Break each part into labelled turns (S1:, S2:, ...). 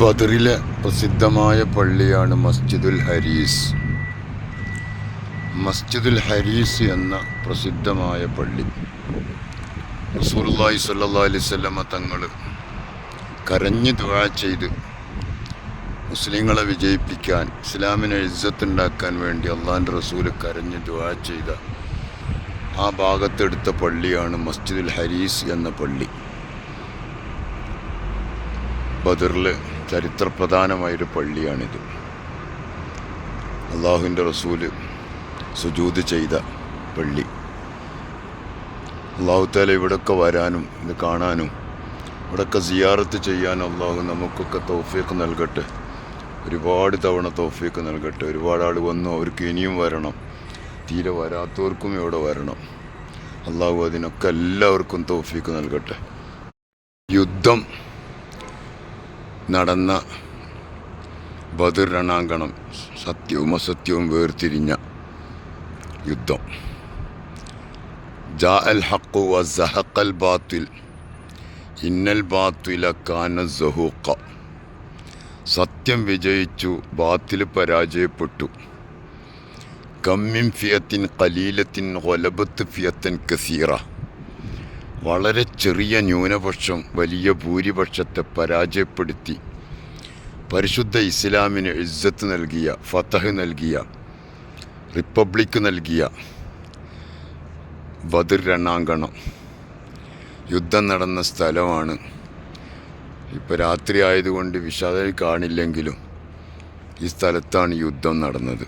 S1: ബദറിലെ പ്രസിദ്ധമായ പള്ളിയാണ് മസ്ജിദുൽ ഹരീസ്. മസ്ജിദുൽ ഹരീസ് എന്ന പ്രസിദ്ധമായ പള്ളി റസൂലുള്ളാഹി സ്വല്ലല്ലാഹു അലൈഹി വസല്ലമ തങ്ങൾ കരഞ്ഞ് ദുആ ചെയ്ത് മുസ്ലിങ്ങളെ വിജയിപ്പിക്കാൻ, ഇസ്ലാമിനെ ഇസ്സത്തുണ്ടാക്കാൻ വേണ്ടി അള്ളാഹിൻ്റെ റസൂൽ കരഞ്ഞ് ദുആ ചെയ്ത ആ ഭാഗത്തെടുത്ത പള്ളിയാണ് മസ്ജിദുൽ ഹരീസ് എന്ന പള്ളി. ബദറിൽ ചരിത്രപ്രധാനമായൊരു പള്ളിയാണിത്. അള്ളാഹുവിൻ്റെ റസൂല് സുജൂദ് ചെയ്ത പള്ളി. അള്ളാഹു തആല ഇവിടെയൊക്കെ വരാനും ഇത് കാണാനും ഇവിടെയൊക്കെ സിയാറത്ത് ചെയ്യാനും അള്ളാഹു നമുക്കൊക്കെ തൗഫീഖ് നൽകട്ടെ. ഒരുപാട് തവണ തൗഫീഖ് നൽകട്ടെ. ഒരുപാട് ആൾ വന്നു, അവർക്ക് ഇനിയും വരണം. തീരെ വരാത്തവർക്കും ഇവിടെ വരണം. അള്ളാഹു അതിനൊക്കെ എല്ലാവർക്കും തൗഫീഖ് നൽകട്ടെ. യുദ്ധം നടന്ന ബദർ രണാങ്കണം, സത്യവും അസത്യവും വേർതിരിഞ്ഞ യുദ്ധം. ജാ അൽ ഹഖ് വ സഹഖൽ ബാത്തിൽ ഇന്നൽ ബാത്തില കാന സഹൂഖ. സത്യം വിജയിച്ചു, ബാത്തിൽ പരാജയപ്പെട്ടു. കമ്മിൻ ഫിയത്തിൻ ഖലീലത്തിൻ ഗലബത്ത് ഫിയത്തൻ കസീറ. വളരെ ചെറിയ ന്യൂനപക്ഷം വലിയ ഭൂരിപക്ഷത്തെ പരാജയപ്പെടുത്തി പരിശുദ്ധ ഇസ്ലാമിന് ഇസ്സത്ത് നൽകിയ, ഫതഹ് നൽകിയ, റിപ്പബ്ലിക് നൽകിയ ബദർ രണാങ്കണം യുദ്ധം നടന്ന സ്ഥലമാണ്. ഇപ്പോൾ രാത്രി ആയതുകൊണ്ട് വിശാലമായി കാണില്ലെങ്കിലും ഈ സ്ഥലത്താണ് യുദ്ധം നടന്നത്.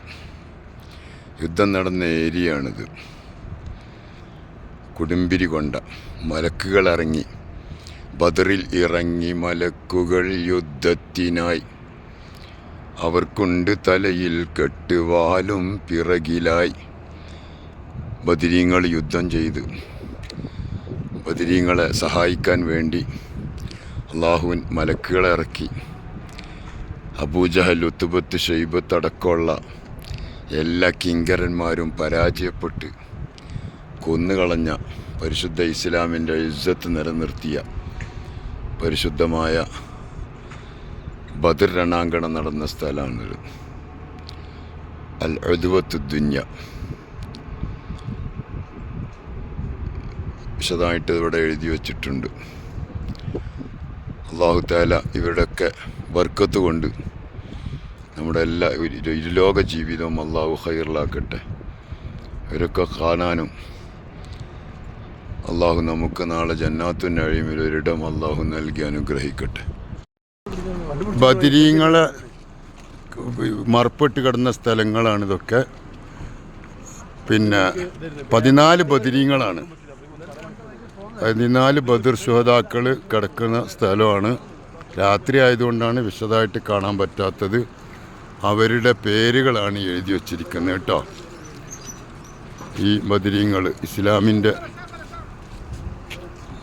S1: യുദ്ധം നടന്ന ഏരിയയാണിത്. കുടുംബിരി കൊണ്ട മലക്കുകൾ ഇറങ്ങി, ബദറിൽ ഇറങ്ങി മലക്കുകൾ യുദ്ധത്തിനായി. അവർക്കുണ്ട് തലയിൽ കെട്ടുവാലും പിറകിലായി. ബദരീങ്ങൾ യുദ്ധം ചെയ്ത് ബദരീങ്ങളെ സഹായിക്കാൻ വേണ്ടി അള്ളാഹുവിൻ മലക്കുകളെ ഇറക്കി. അബൂജഹൽ, ഉത്ബത്ത്, ഷൈബത്ത് അടക്കമുള്ള എല്ലാ കിങ്കരന്മാരും പരാജയപ്പെട്ട് കൊന്നുകളഞ്ഞ, പരിശുദ്ധ ഇസ്ലാമിൻ്റെ ഇസ്സത്ത് നിലനിർത്തിയ പരിശുദ്ധമായ ബദർ രണാങ്കണം നടന്ന സ്ഥലമാണിത്. അൽ ഉദ്വത്തു ദുന്യ. വിശദമായിട്ട് ഇവിടെ എഴുതി വച്ചിട്ടുണ്ട്. അല്ലാഹു തആല ഇവരുടെയൊക്കെ ബർക്കത്ത് കൊണ്ട് നമ്മുടെ എല്ലാ ഇരുലോക ജീവിതവും അള്ളാഹു ഖൈറിലാക്കട്ടെ. ഇവരൊക്കെ കാണാനും അള്ളാഹു നമുക്ക് നാളെ ജന്നാത്തുൻ നഈമിൽ ഒരിടം അള്ളാഹു നൽകി അനുഗ്രഹിക്കട്ടെ. ബദരീങ്ങളെ മറപ്പെട്ട് കിടന്ന സ്ഥലങ്ങളാണിതൊക്കെ. പിന്നെ 14 ബദരീങ്ങളാണ്, 14 ബദർ ശുഹദാക്കൾ കിടക്കുന്ന സ്ഥലമാണ്. രാത്രി ആയതുകൊണ്ടാണ് വിശദമായിട്ട് കാണാൻ പറ്റാത്തത്. അവരുടെ പേരുകളാണ് എഴുതി വച്ചിരിക്കുന്നത് കേട്ടോ. ഈ ബദരീങ്ങൾ ഇസ്ലാമിൻ്റെ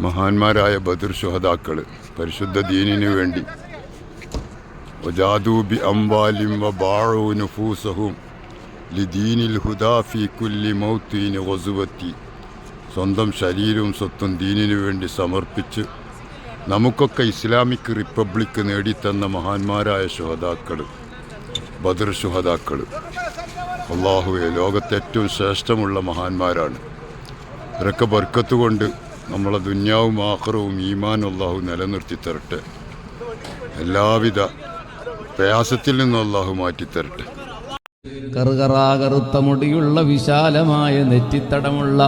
S1: മഹാന്മാരായ ബദർ ശുഹദാക്കൾ പരിശുദ്ധ ദീനിനു വേണ്ടി വജാദൂ ബി അംവാലിം വബാഉ നുഫൂസഹും ലിദീനിൽ ഹുദാ ഫീ കുല്ലി മൗത്തിൻ ഗസ്വത്തി. സ്വന്തം ശരീരവും സ്വത്തും ദീനിനു വേണ്ടി സമർപ്പിച്ച് നമുക്കൊക്കെ ഇസ്ലാമിക് റിപ്പബ്ലിക് നേടിത്തന്ന മഹാന്മാരായ ശുഹദാക്കൾ, ബദർ ശുഹദാക്കൾ. അല്ലാഹുവേ, ലോകത്തെ ഏറ്റവും ശ്രേഷ്ഠമുള്ള മഹാന്മാരാണ്. ഇവരൊക്കെ ബർക്കത്ത് കൊണ്ട് നമ്മളെ ദുന്യാവും ആഖിറവും ഈമാനും അല്ലാഹു നിലനിർത്തി തരട്ടെ. എല്ലാവിധ പ്രയാസത്തിൽ നിന്നും അല്ലാഹു മാറ്റിത്തരട്ടെ.
S2: കറുകറാകറുത്ത മുടിയുള്ള വിശാലമായ നെറ്റിത്തടമുള്ള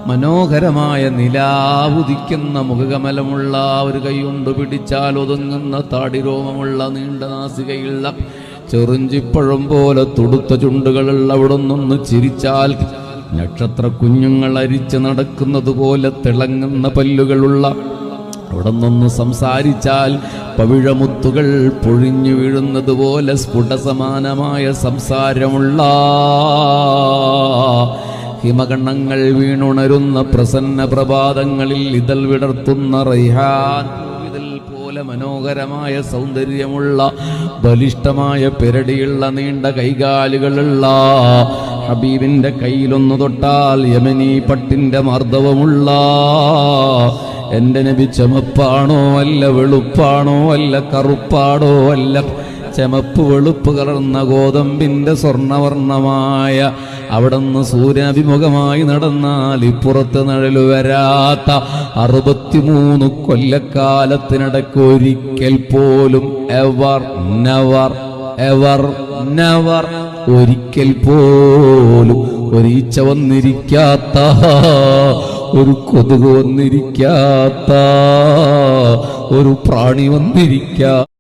S2: മനോഹരമായ നിലാവുദിക്കുന്ന മുഖകമലമുള്ള ഒരു കൈകൊണ്ട് പിടിച്ചാൽ ഒതുങ്ങുന്ന താടിരോമമുള്ള നീണ്ട നാസികയുള്ള ചെറുഞ്ചിപ്പഴം പോലെ തുടുത്ത ചുണ്ടുകളുള്ള അവിടെ നിന്ന് ചിരിച്ചാൽ നക്ഷത്ര കുഞ്ഞുങ്ങൾ അരിച്ച് നടക്കുന്നത് പോലെ തിളങ്ങുന്ന പല്ലുകളുള്ള അവിടെ നിന്ന് സംസാരിച്ചാൽ പവിഴമുത്തുകൾ പൊഴിഞ്ഞു വീഴുന്നത് പോലെ സ്ഫുടസമാനമായ സംസാരമുള്ള ഹിമകണ്ണങ്ങൾ വീണുണരുന്ന പ്രസന്ന പ്രഭാതങ്ങളിൽ ഇതൾ വിടർത്തുന്ന റൈഹാൻ പൂവിതൽ പോലെ മനോഹരമായ സൗന്ദര്യമുള്ള ബലിഷ്ഠമായ പെരടിയുള്ള നീണ്ട കൈകാലുകളുള്ള ഹബീബിന്റെ കയ്യിലൊന്നു തൊട്ടാൽ യമനി പട്ടിന്റെ മർദ്ദവമുള്ള എന്റെ നബി ചുമപ്പാണോ അല്ല വെളുപ്പാണോ അല്ല കറുപ്പാണോ അല്ല ചമപ്പ് വെളുപ്പ് കലർന്ന ഗോതമ്പിന്റെ സ്വർണവർണ്ണമായ അവിടുന്ന് സൂര്യാഭിമുഖമായി നടന്നാൽ ഇപ്പുറത്ത് നിഴല് വരാത്ത 63 കൊല്ലക്കാലത്തിനിടയ്ക്ക് ഒരിക്കൽ പോലും എവർ നെവർ എവർ നെവർ ഒരിക്കൽ പോലും ഒരീച്ച വന്നിരിക്കാത്ത ഒരു കൊതുക് വന്നിരിക്കാത്ത ഒരു പ്രാണി വന്നിരിക്കാത്ത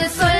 S3: صل